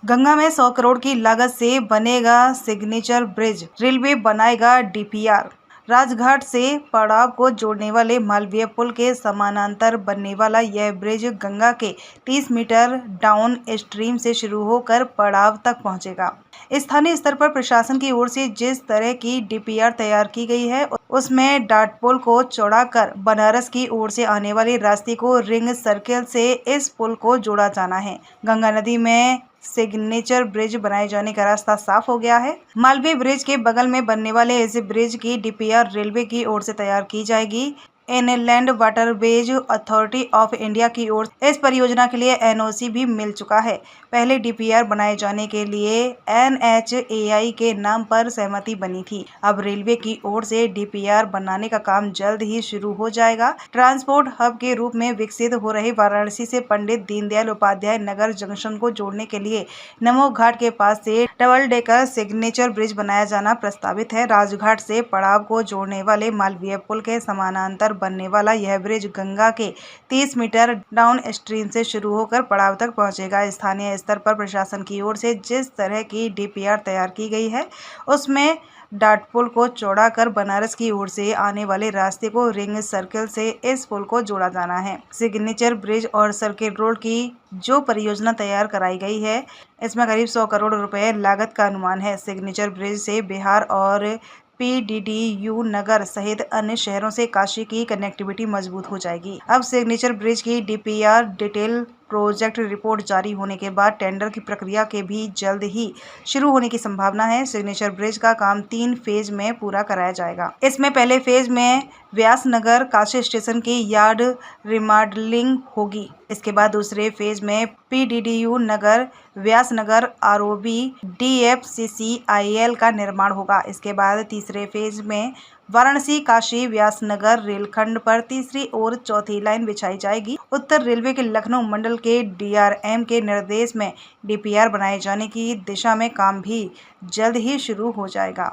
गंगा में 100 करोड़ की लागत से बनेगा सिग्नेचर ब्रिज, रेलवे बनाएगा डीपीआर। राजघाट से पड़ाव को जोड़ने वाले मालवीय पुल के समानांतर बनने वाला यह ब्रिज गंगा के 30 मीटर डाउन स्ट्रीम से शुरू होकर पड़ाव तक पहुंचेगा। स्थानीय स्तर पर प्रशासन की ओर से जिस तरह की डीपीआर तैयार की गई है, उसमें डाटपोल को चौड़ाकर बनारस की ओर से आने वाले रास्ते को रिंग सर्किल से इस पुल को जोड़ा जाना है। गंगा नदी में सिग्नेचर ब्रिज बनाए जाने का रास्ता साफ हो गया है। मालवीय ब्रिज के बगल में बनने वाले इस ब्रिज की डीपीआर रेलवे की ओर से तैयार की जाएगी। Inland waterways authority of India की ओर इस परियोजना के लिए एनओसी भी मिल चुका है। पहले डीपीआर बनाए जाने के लिए एनएचएआई के नाम पर सहमति बनी थी। अब रेलवे की ओर से डीपीआर बनाने का काम जल्द ही शुरू हो जाएगा। ट्रांसपोर्ट हब के रूप में विकसित हो रहे वाराणसी से पंडित दीनदयाल उपाध्याय नगर जंक्शन को जोड़ने के लिए नमो घाट के पास से डबल डेकर सिग्नेचर ब्रिज बनाया जाना प्रस्तावित है। राजघाट से पड़ाव को जोड़ने वाले मालवीय पुल के समानांतर बनने वाला यह ब्रिज गंगा के 30 मीटर डाउन स्ट्रीम से शुरू होकर पड़ाव तक पहुंचेगा। स्थानीय स्तर पर प्रशासन की ओर से जिस तरह की डीपीआर तैयार की गई है, उसमें डाटपुल को चौड़ा कर बनारस की ओर से आने वाले रास्ते को रिंग सर्किल से इस पुल को जोड़ा जाना है। सिग्नेचर ब्रिज और सर्किल रोड की जो परियोजना तैयार कराई गई है, इसमें करीब 100 करोड़ रुपए लागत का अनुमान है। सिग्नेचर ब्रिज से बिहार और पीडीडीयू नगर सहित अन्य शहरों से काशी की कनेक्टिविटी मजबूत हो जाएगी। अब सिग्नेचर ब्रिज की डीपीआर डिटेल प्रोजेक्ट रिपोर्ट जारी होने के बाद टेंडर की प्रक्रिया के भी जल्द ही शुरू होने की संभावना है। सिग्नेचर ब्रिज का काम 3 फेज में पूरा कराया जाएगा। इसमें पहले फेज में व्यासनगर काशी स्टेशन की यार्ड रिमॉडलिंग होगी। इसके बाद दूसरे फेज में पीडीडीयू नगर व्यासनगर आरओबी डीएफसीसीआईएल का निर्माण होगा। इसके बाद तीसरे फेज में वाराणसी काशी व्यासनगर रेलखंड पर तीसरी और चौथी लाइन बिछाई जाएगी। उत्तर रेलवे के लखनऊ मंडल के डीआरएम के निर्देश में डीपीआर बनाए जाने की दिशा में काम भी जल्द ही शुरू हो जाएगा।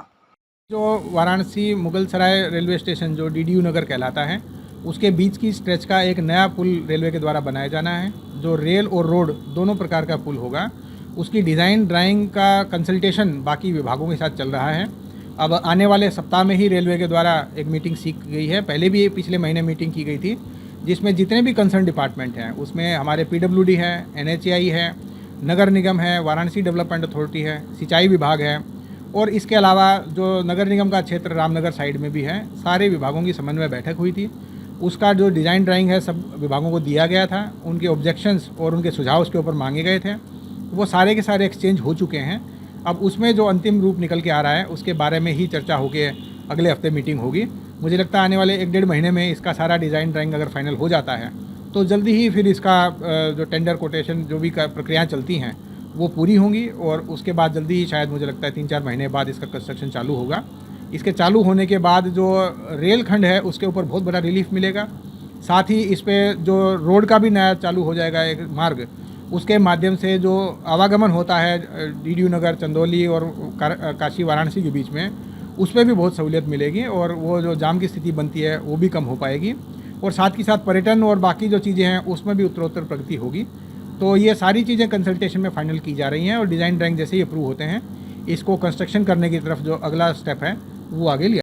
जो वाराणसी मुगलसराय रेलवे स्टेशन जो डीडीयू नगर कहलाता है, उसके बीच की स्ट्रेच का एक नया पुल रेलवे के द्वारा बनाया जाना है, जो रेल और रोड दोनों प्रकार का पुल होगा। उसकी डिज़ाइन ड्राइंग का कंसल्टेशन बाकी विभागों के साथ चल रहा है। अब आने वाले सप्ताह में ही रेलवे के द्वारा एक मीटिंग सीख गई है। पहले भी पिछले महीने मीटिंग की गई थी, जिसमें जितने भी कंसर्न डिपार्टमेंट हैं, उसमें हमारे पीडब्ल्यूडी है, एनएचएआई है, नगर निगम है, वाराणसी डेवलपमेंट अथॉरिटी है, सिंचाई विभाग है, और इसके अलावा जो नगर निगम का क्षेत्र रामनगर साइड में भी है, सारे विभागों की समन्वय बैठक हुई थी। उसका जो डिज़ाइन ड्राइंग है सब विभागों को दिया गया था। उनके ऑब्जेक्शंस और उनके सुझाव उसके ऊपर मांगे गए थे। वो सारे के सारे एक्सचेंज हो चुके हैं। अब उसमें जो अंतिम रूप निकल के आ रहा है, उसके बारे में ही चर्चा होकर अगले हफ्ते मीटिंग होगी। मुझे लगता है आने वाले 1-1.5 महीने में इसका सारा डिज़ाइन ड्राइंग अगर फाइनल हो जाता है, तो जल्दी ही फिर इसका जो टेंडर कोटेशन जो भी प्रक्रियाएँ चलती हैं वो पूरी होंगी, और उसके बाद जल्दी ही शायद मुझे लगता है 3-4 महीने बाद इसका कंस्ट्रक्शन चालू होगा। इसके चालू होने के बाद जो रेल खंड है उसके ऊपर बहुत बड़ा रिलीफ मिलेगा। साथ ही इस पे जो रोड का भी नया चालू हो जाएगा एक मार्ग, उसके माध्यम से जो आवागमन होता है डीडीयू नगर चंदौली और काशी वाराणसी के बीच में, उस पर भी बहुत सहूलियत मिलेगी, और वो जो जाम की स्थिति बनती है वो भी कम हो पाएगी। और साथ ही साथ पर्यटन और बाकी जो चीज़ें हैं उसमें भी उत्तरोत्तर प्रगति होगी। तो ये सारी चीज़ें कंसल्टेशन में फाइनल की जा रही हैं, और डिज़ाइन ड्राइंग जैसे ही अप्रूव होते हैं, इसको कंस्ट्रक्शन करने की तरफ जो अगला स्टेप है वो आगे लिया